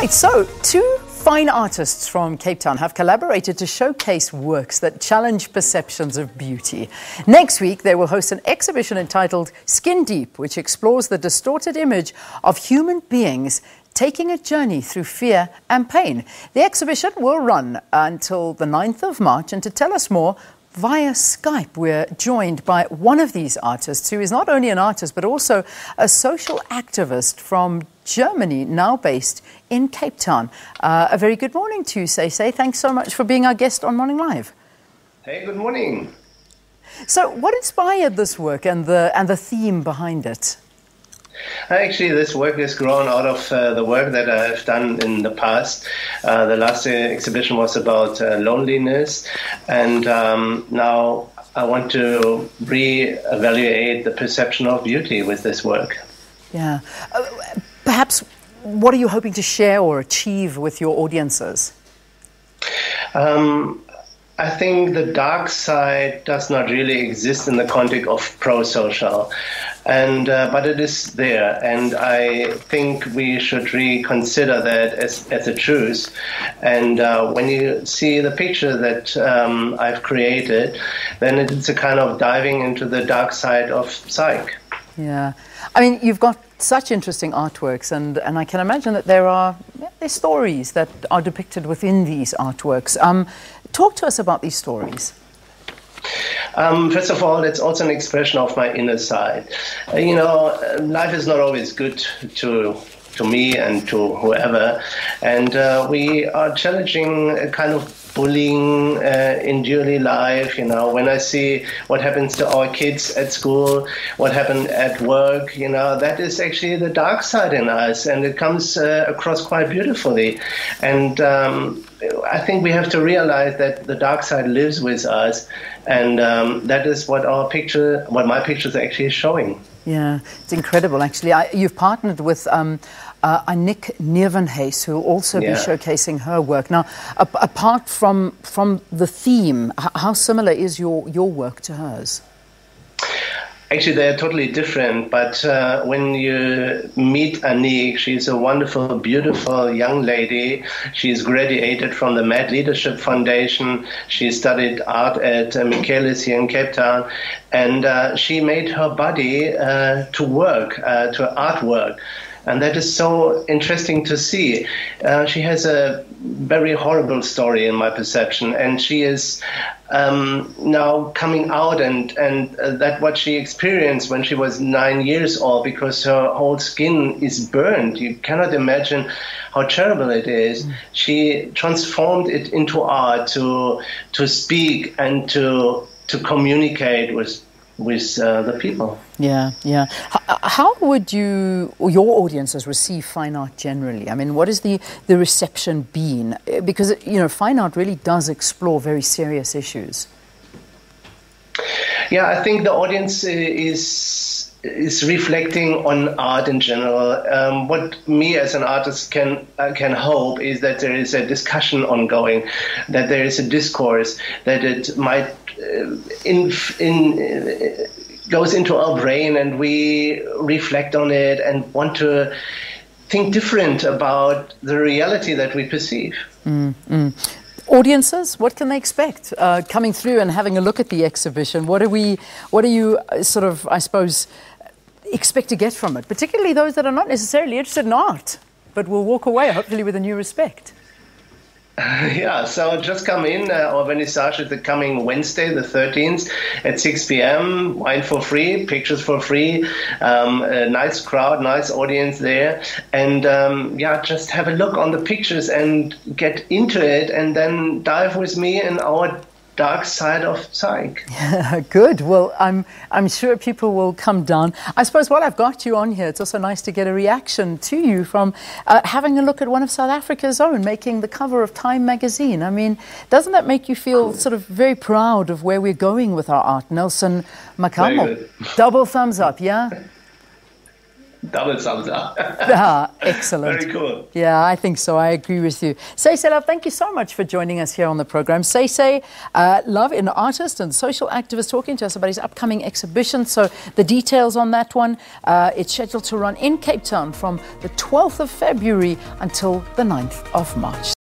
It's so, two fine artists from Cape Town have collaborated to showcase works that challenge perceptions of beauty. Next week, they will host an exhibition entitled Skin Deep, which explores the distorted image of human beings taking a journey through fear and pain. The exhibition will run until the 9th of March, and to tell us more, via Skype, we're joined by one of these artists who is not only an artist but also a social activist from Germany, now based in Cape Town. A very good morning to you, SaySay. Thanks so much for being our guest on Morning Live. Hey, good morning. So what inspired this work and the theme behind it? Actually, this work has grown out of the work that I have done in the past. The last exhibition was about loneliness, and now I want to re-evaluate the perception of beauty with this work. Yeah. Perhaps, what are you hoping to share or achieve with your audiences? I think the dark side does not really exist in the context of pro-social, and but it is there, and I think we should reconsider that as a truth. And when you see the picture that I've created, then it's a kind of diving into the dark side of psych. Yeah, I mean, you've got such interesting artworks, and I can imagine that there's stories that are depicted within these artworks. Talk to us about these stories. First of all, it's also an expression of my inner side. You know, life is not always good to me and to whoever, and we are challenging a kind of bullying in daily life. You know, when I see what happens to our kids at school, what happened at work, you know, that is actually the dark side in us, and it comes across quite beautifully. And I think we have to realize that the dark side lives with us, and that is what my picture is actually showing. Yeah, it's incredible, actually. You've partnered with Nick Nevenhuis, who will also be showcasing her work. Now, apart from the theme, how similar is your work to hers? Actually, they're totally different, but when you meet Anik, she's a wonderful, beautiful young lady. She's graduated from the Mad Leadership Foundation. She studied art at Michaelis here in Cape Town, and she made her body to work, to artwork. And that is so interesting to see. She has a very horrible story in my perception, and she is now coming out, and that what she experienced when she was 9 years old, because her whole skin is burned. You cannot imagine how terrible it is. She transformed it into art to speak and to communicate with the people. Yeah, yeah. How would you or your audiences receive fine art generally? I mean, what has the reception been? Because, you know, fine art really does explore very serious issues. Yeah, I think the audience is reflecting on art in general. What me as an artist can hope is that there is a discussion ongoing, that there is a discourse, that it might goes into our brain, and we reflect on it and want to think different about the reality that we perceive. Audiences, what can they expect coming through and having a look at the exhibition? What do you sort of, I suppose, expect to get from it? Particularly those that are not necessarily interested in art, but will walk away hopefully with a new respect. Yeah, so just come in. Our vernissage is the coming Wednesday, the 13th, at 6 p.m. Wine for free, pictures for free, a nice crowd, nice audience there. And just have a look on the pictures and get into it, and then dive with me in our dark side of psych. Yeah, good. Well, I'm sure people will come down. I suppose while I've got you on here, it's also nice to get a reaction to you from having a look at one of South Africa's own, making the cover of Time magazine. I mean, doesn't that make you feel sort of very proud of where we're going with our art? Nelson Makamo, double thumbs up, yeah? double thumbs up. Excellent. Very cool. Yeah, I think so. I agree with you. SaySay.Love, thank you so much for joining us here on the program. SaySay.Love, an artist and social activist, talking to us about his upcoming exhibition. So the details on that one, it's scheduled to run in Cape Town from the 12th of February until the 9th of March.